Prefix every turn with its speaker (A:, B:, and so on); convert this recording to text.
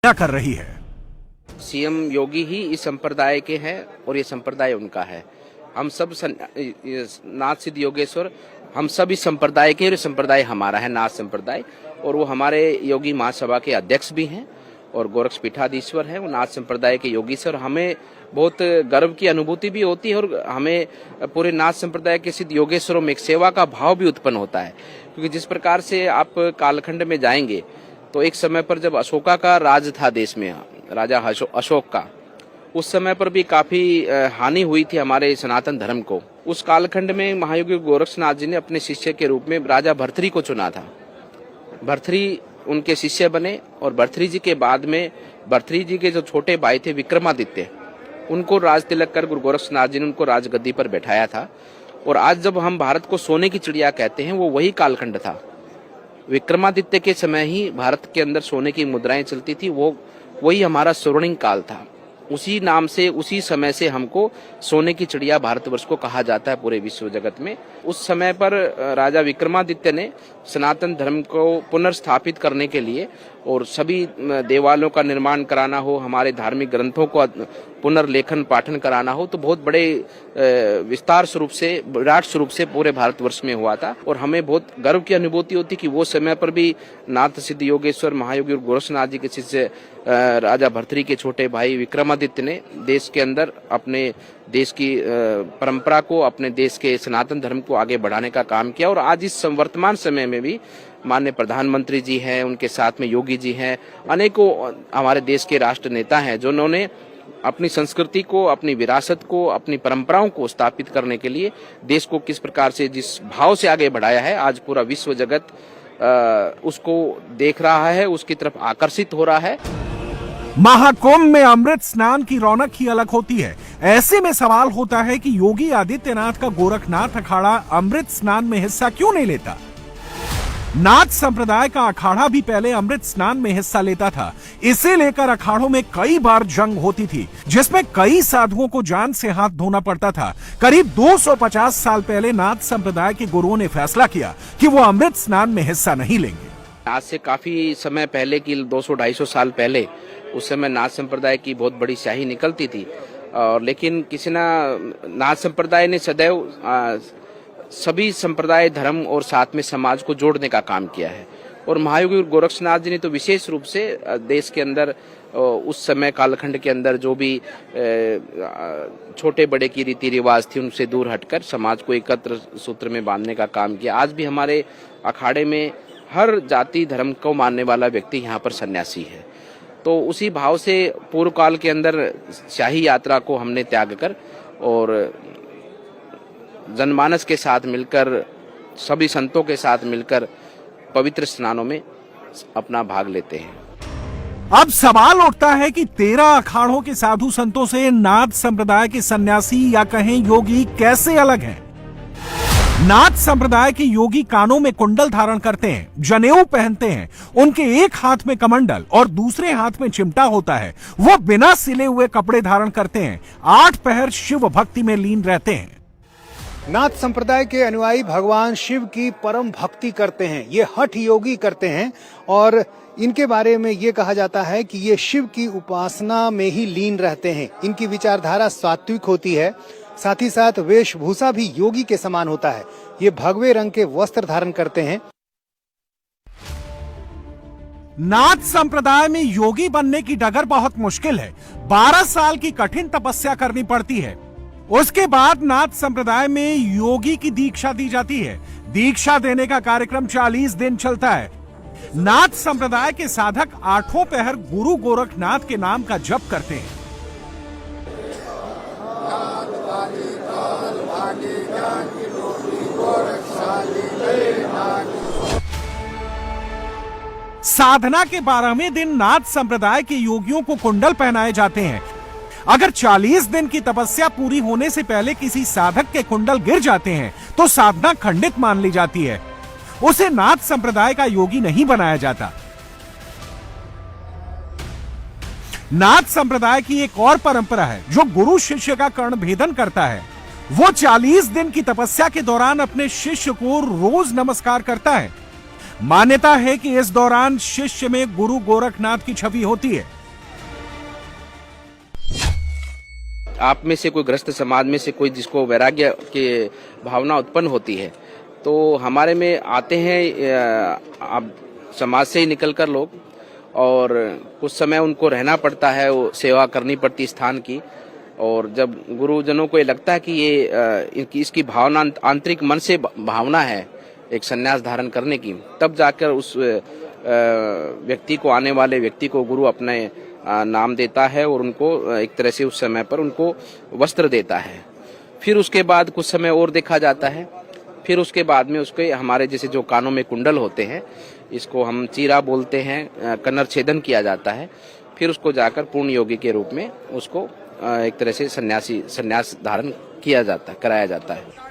A: क्या कर रही है।
B: सीएम योगी ही इस संप्रदाय के हैं और ये संप्रदाय उनका है। हम सब नाथ सिद्ध योगेश्वर हम सब इस संप्रदाय के, और संप्रदाय हमारा है नाथ संप्रदाय, और वो हमारे योगी महासभा के अध्यक्ष भी हैं और गोरक्ष पीठाधीश्वर हैं। वो नाथ संप्रदाय के योगी से, और हमें बहुत गर्व की अनुभूति भी होती है और हमें पूरे नाथ संप्रदाय के सिद्ध योगेश्वरों में एक सेवा का भाव भी उत्पन्न होता है। क्योंकि जिस प्रकार से आप कालखंड में जाएंगे तो एक समय पर जब अशोका का राज था देश में, राजा अशोक का, उस समय पर भी काफी हानि हुई थी हमारे सनातन धर्म को। उस कालखंड में महायोगी गोरक्षनाथ जी ने अपने शिष्य के रूप में राजा भर्तृहरि को चुना था। भर्तृहरि उनके शिष्य बने और भर्तृहरि जी के बाद में भर्तृहरि जी के जो छोटे भाई थे विक्रमादित्य, उनको राज तिलक कर गुरु गोरक्षनाथ जी ने उनको राजगद्दी पर बैठाया था। और आज जब हम भारत को सोने की चिड़िया कहते हैं, वो वही कालखंड था। विक्रमादित्य के समय ही भारत के अंदर सोने की मुद्राएं चलती थी, वही हमारा स्वर्णिम काल था। उसी नाम से, उसी समय से हमको सोने की चिड़िया भारतवर्ष को कहा जाता है पूरे विश्व जगत में। उस समय पर राजा विक्रमादित्य ने सनातन धर्म को पुनर्स्थापित करने के लिए और सभी देवालयों का निर्माण कराना हो, हमारे धार्मिक ग्रंथों को पुनर्लेखन पाठन कराना हो, तो बहुत बड़े विस्तार स्वरूप से, विराट स्वरूप से पूरे भारतवर्ष में हुआ था। और हमें बहुत गर्व की अनुभूति होती कि वो समय पर भी नाथ सिद्ध योगेश्वर महायोगी और गोरक्षनाथ जी के शिष्य राजा भर्तृहरि के छोटे भाई विक्रमादित्य ने देश के अंदर अपने देश की परंपरा को, अपने देश के सनातन धर्म को आगे बढ़ाने का काम किया। और आज इस वर्तमान समय में भी माननीय प्रधानमंत्री जी हैं, उनके साथ में योगी जी हैं, अनेकों हमारे देश के राष्ट्र नेता हैं जो उन्होंने अपनी संस्कृति को, अपनी विरासत को, अपनी परंपराओं को स्थापित करने के लिए देश को किस प्रकार से, जिस भाव से आगे बढ़ाया है, आज पूरा विश्व जगत उसको देख रहा है, उसकी तरफ आकर्षित हो रहा है।
A: महाकुंभ में अमृत स्नान की रौनक ही अलग होती है। ऐसे में सवाल होता है कि योगी आदित्यनाथ का गोरखनाथ अखाड़ा अमृत स्नान में हिस्सा क्यों नहीं लेता। नाथ संप्रदाय का अखाड़ा भी पहले अमृत स्नान में हिस्सा लेता था। इसे लेकर अखाड़ों में कई बार जंग होती थी, जिसमें कई साधुओं को जान से हाथ धोना पड़ता था। करीब 250 साल पहले नाथ संप्रदाय के गुरुओं ने फैसला किया कि वो अमृत स्नान में हिस्सा नहीं लेंगे।
B: आज से काफी समय पहले की 200-250 साल पहले, उस समय नाथ संप्रदाय की बहुत बड़ी स्याही निकलती थी। और लेकिन किसी नाथ संप्रदाय ने सदैव सभी संप्रदाय, धर्म और साथ में समाज को जोड़ने का काम किया है। और महायोगी गोरक्षनाथ जी ने तो विशेष रूप से देश के अंदर उस समय कालखंड के अंदर जो भी छोटे बड़े की रीति रिवाज थी उनसे दूर हटकर समाज को एकत्र सूत्र में बांधने का काम किया। आज भी हमारे अखाड़े में हर जाति धर्म को मानने वाला व्यक्ति यहाँ पर सन्यासी है। तो उसी भाव से पूर्व काल के अंदर शाही यात्रा को हमने त्याग कर और जनमानस के साथ मिलकर, सभी संतों के साथ मिलकर पवित्र स्नानों में अपना भाग लेते हैं।
A: अब सवाल उठता है कि 13 अखाड़ों के साधु संतों से नाथ संप्रदाय के सन्यासी या कहें योगी कैसे अलग हैं। नाथ संप्रदाय के योगी कानों में कुंडल धारण करते हैं, जनेऊ पहनते हैं, उनके एक हाथ में कमंडल और दूसरे हाथ में चिमटा होता है। वो बिना सिले हुए कपड़े धारण करते हैं, 8 पहर शिव भक्ति में लीन रहते हैं।
C: नाथ संप्रदाय के अनुयायी भगवान शिव की परम भक्ति करते हैं, ये हठ योगी करते हैं और इनके बारे में ये कहा जाता है कि ये शिव की उपासना में ही लीन रहते हैं। इनकी विचारधारा सात्विक होती है, साथ ही साथ वेशभूषा भी योगी के समान होता है। ये भगवे रंग के वस्त्र धारण करते हैं।
A: नाथ संप्रदाय में योगी बनने की डगर बहुत मुश्किल है। 12 साल की कठिन तपस्या करनी पड़ती है। उसके बाद नाथ संप्रदाय में योगी की दीक्षा दी जाती है। दीक्षा देने का कार्यक्रम 40 दिन चलता है। नाथ संप्रदाय के साधक 8 पहर गुरु गोरखनाथ के नाम का जप करते हैं। साधना के 12वें दिन नाथ संप्रदाय के योगियों को कुंडल पहनाए जाते हैं। अगर 40 दिन की तपस्या पूरी होने से पहले किसी साधक के कुंडल गिर जाते हैं तो साधना खंडित मान ली जाती है, उसे नाथ संप्रदाय का योगी नहीं बनाया जाता। नाथ संप्रदाय की एक और परंपरा है जो गुरु शिष्य का कर्ण भेदन करता है। वो 40 दिन की तपस्या के दौरान अपने शिष्य को रोज नमस्कार करता है। मान्यता है कि इस दौरान शिष्य में गुरु गोरखनाथ की छवि होती है।
B: आप में से कोई ग्रस्त समाज में से कोई जिसको वैराग्य की भावना उत्पन्न होती है तो हमारे में आते हैं आप समाज से ही निकलकर लोग, और कुछ समय उनको रहना पड़ता है, वो सेवा करनी पड़ती स्थान की। और जब गुरुजनों को ये लगता है कि ये इसकी भावना आंतरिक मन से भावना है एक संन्यास धारण करने की, तब जाकर उस व्यक्ति को, आने वाले व्यक्ति को गुरु अपने नाम देता है और उनको एक तरह से उस समय पर उनको वस्त्र देता है। फिर उसके बाद कुछ समय और देखा जाता है, फिर उसके बाद में उसके हमारे जैसे जो कानों में कुंडल होते हैं, इसको हम चीरा बोलते हैं, कन्नर छेदन किया जाता है। फिर उसको जाकर पूर्ण योगी के रूप में उसको एक तरह से संन्यास धारण किया जाता है, कराया जाता है।